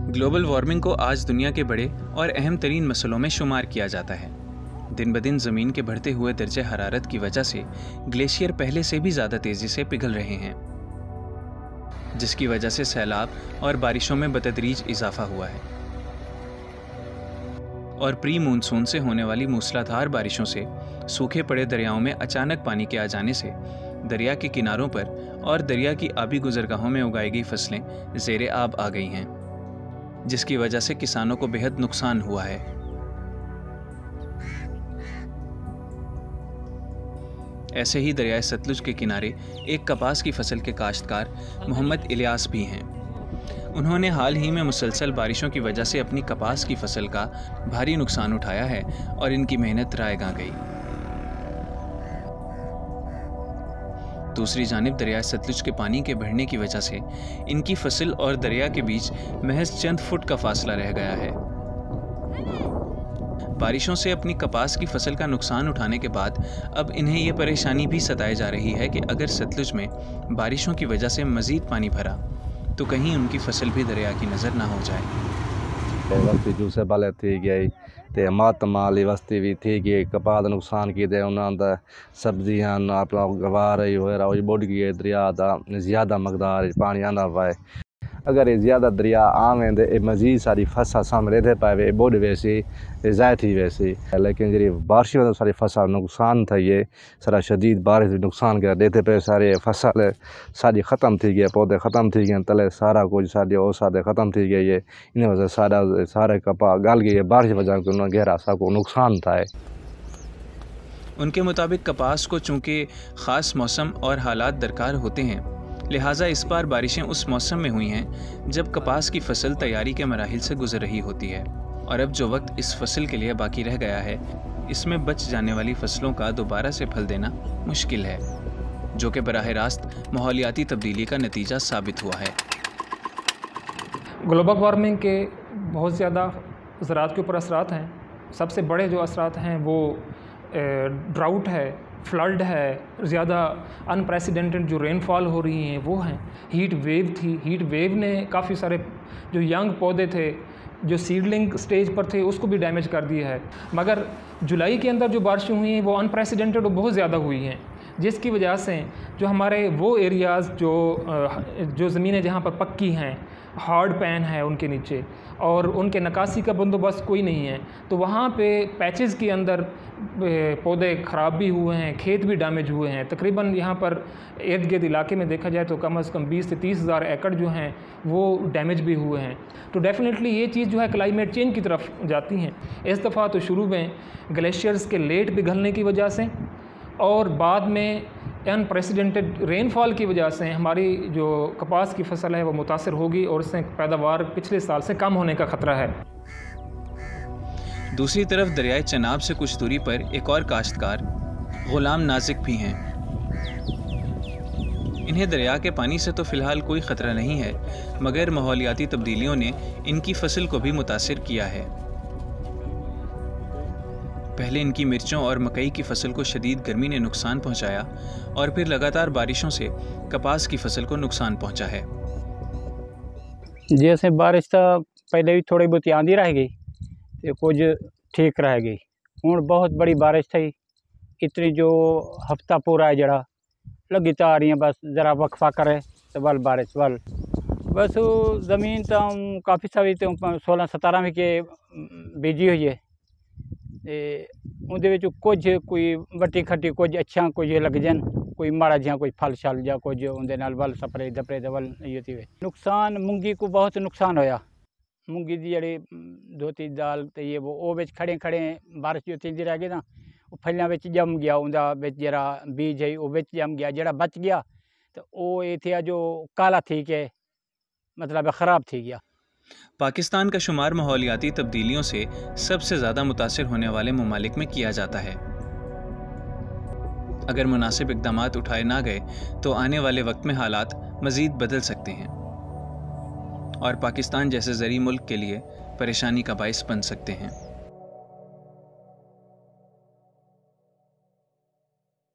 Global warming को आज दुनिया के बड़े और अहम तरीन मसलों में शुमार किया जाता है। दिन ब दिन ज़मीन के बढ़ते हुए दर्जे हरारत की वजह से ग्लेशियर पहले से भी ज़्यादा तेज़ी से पिघल रहे हैं, जिसकी वजह से सैलाब और बारिशों में बतदरीज इजाफा हुआ है। और प्री मानसून से होने वाली मूसलाधार बारिशों से सूखे पड़े दरियाओं में अचानक पानी के आ जाने से दरिया के किनारों पर और दरिया की आबी गुजरगाहों में उगाई गई फसलें ज़ेरे आब आ गई हैं, जिसकी वजह से किसानों को बेहद नुकसान हुआ है। ऐसे ही दरियाए सतलुज के किनारे एक कपास की फसल के काश्तकार मोहम्मद इलियास भी हैं। उन्होंने हाल ही में मुसलसल बारिशों की वजह से अपनी कपास की फसल का भारी नुकसान उठाया है और इनकी मेहनत रायगा गई। दूसरी जानिब दरिया सतलुज के पानी के बढ़ने की वजह से इनकी फसल और दरिया के बीच महज चंद फुट का फासला रह गया है। बारिशों से अपनी कपास की फसल का नुकसान उठाने के बाद अब इन्हें ये परेशानी भी सताई जा रही है कि अगर सतलुज में बारिशों की वजह से मज़ीद पानी भरा तो कहीं उनकी फसल भी दरिया की नज़र ना हो जाए। वस्ती जूसे वाले थी गई तो मातमा वाली वस्ती भी थी गई, कपास नुकसान किए उन्होंने सब्जियां अपना गवार हो बुढ़ गए, दरिया का ज़्यादा मकदार पानी आना पाए। अगर ये ज़्यादा दरिया आवें तो मजीद सारी फसल सामने रह पाए बुढ़ वैसी ज़ाय थी वैसी, लेकिन जी बारिश में तो सारी फसल नुकसान था। ये सारा शदीद बारिश नुकसान कर देते पे सारे फसल सारी ख़त्म थी गई, पौधे ख़त्म थी गए, तले सारा कुछ सारी औसादे ख़त्म थी गई है। इन वजह सारे कपा गल गई है, बारिश वजह से उन्होंने गहरा सा को नुकसान था। उनके मुताबिक कपास को चूँकि ख़ास मौसम और हालात दरकार होते हैं, लिहाजा इस बार बारिशें उस मौसम में हुई हैं जब कपास की फसल तैयारी के मराहिल से गुजर रही होती है, और अब जो वक्त इस फसल के लिए बाकी रह गया है इसमें बच जाने वाली फसलों का दोबारा से फल देना मुश्किल है, जो कि बराह रास्त माहौलियाती तब्दीली का नतीजा साबित हुआ है। ग्लोबल वार्मिंग के बहुत ज़्यादा ज़राअत के ऊपर असरात हैं। सबसे बड़े जो असरात हैं वो ड्राउट है, फ्लड है, ज़्यादा अनप्रेसिडेंटेड जो रेनफॉल हो रही हैं वो हैं। हीट वेव थी, हीट वेव ने काफ़ी सारे जो यंग पौधे थे जो सीडलिंग स्टेज पर थे उसको भी डैमेज कर दिया है। मगर जुलाई के अंदर जो बारिशें हुई हैं वो अनप्रेसिडेंटेड और बहुत ज़्यादा हुई हैं, जिसकी वजह से जो हमारे वो एरियाज़ जो ज़मीनें जहाँ पर पक्की हैं, हार्ड पैन है उनके नीचे और उनके नकासी का बंदोबस्त कोई नहीं है, तो वहाँ पे पैचेस के अंदर पौधे ख़राब भी हुए हैं, खेत भी डैमेज हुए हैं। तकरीबन यहाँ पर इर्द गिर्द इलाके में देखा जाए तो कम से कम 20 से 30 हज़ार एकड़ जो हैं वो डैमेज भी हुए हैं। तो डेफ़िनेटली ये चीज़ जो है क्लाइमेट चेंज की तरफ जाती हैं। इस दफ़ा तो शुरू में ग्लेशियर्स के लेट पिघलने की वजह से और बाद में अनप्रेसिडेंटेड रेनफॉल की वजह से हमारी जो कपास की फसल है वो मुतासर होगी और इससे पैदावार पिछले साल से कम होने का ख़तरा है। दूसरी तरफ दरियाए चनाब से कुछ दूरी पर एक और काश्तकार गुलाम नाजिक भी हैं। इन्हें दरिया के पानी से तो फ़िलहाल कोई ख़तरा नहीं है, मगर माहौलियाती तब्दीलियों ने इनकी फसल को भी मुतासिर किया है। पहले इनकी मिर्चों और मकई की फसल को शदीद गर्मी ने नुकसान पहुंचाया और फिर लगातार बारिशों से कपास की फसल को नुकसान पहुंचा है। जैसे बारिश तो पहले भी थोड़ी बहुत आंधी रह गई तो कुछ ठीक रह गई। हूँ बहुत बड़ी बारिश थी, इतनी जो हफ्ता पूरा है जरा लगी तो आ रही है, बस ज़रा वक्फा करे तो बल बारिश बल बस ज़मीन तो काफ़ी सारी तो 16-17 में के बीजी हुई है। उहदे विच कुछ कोई वट्टी खट्टी कुछ अच्छा कुछ लग जान, कोई माड़ा जिहा कोई फल शल या कुछ उहदे नाल वल स्प्रे दपरे दवल इहो थी। नुकसान मूंगी को बहुत नुकसान होया। मूंगी दी जड़ी धोती दाल तो ये वो विच खड़े खड़े बारिश जो थी रह गई ना वो फलियां विच जम गया, उनका विच जरा बीज है वो विच जम गया, जड़ा बच गया तो वो ये थे जो काला थी के मतलब ख़राब थी गया। पाकिस्तान का शुमार माहौलियाती तब्दीलियों से सबसे ज़्यादा मुतासिर होने वाले ममालिक में किया जाता है। अगर मुनासिब इक़दामात उठाए ना गए तो आने वाले वक्त में हालात मज़ीद बदल सकते हैं और पाकिस्तान जैसे ज़री मुल्क के लिए परेशानी का बाइस बन सकते हैं।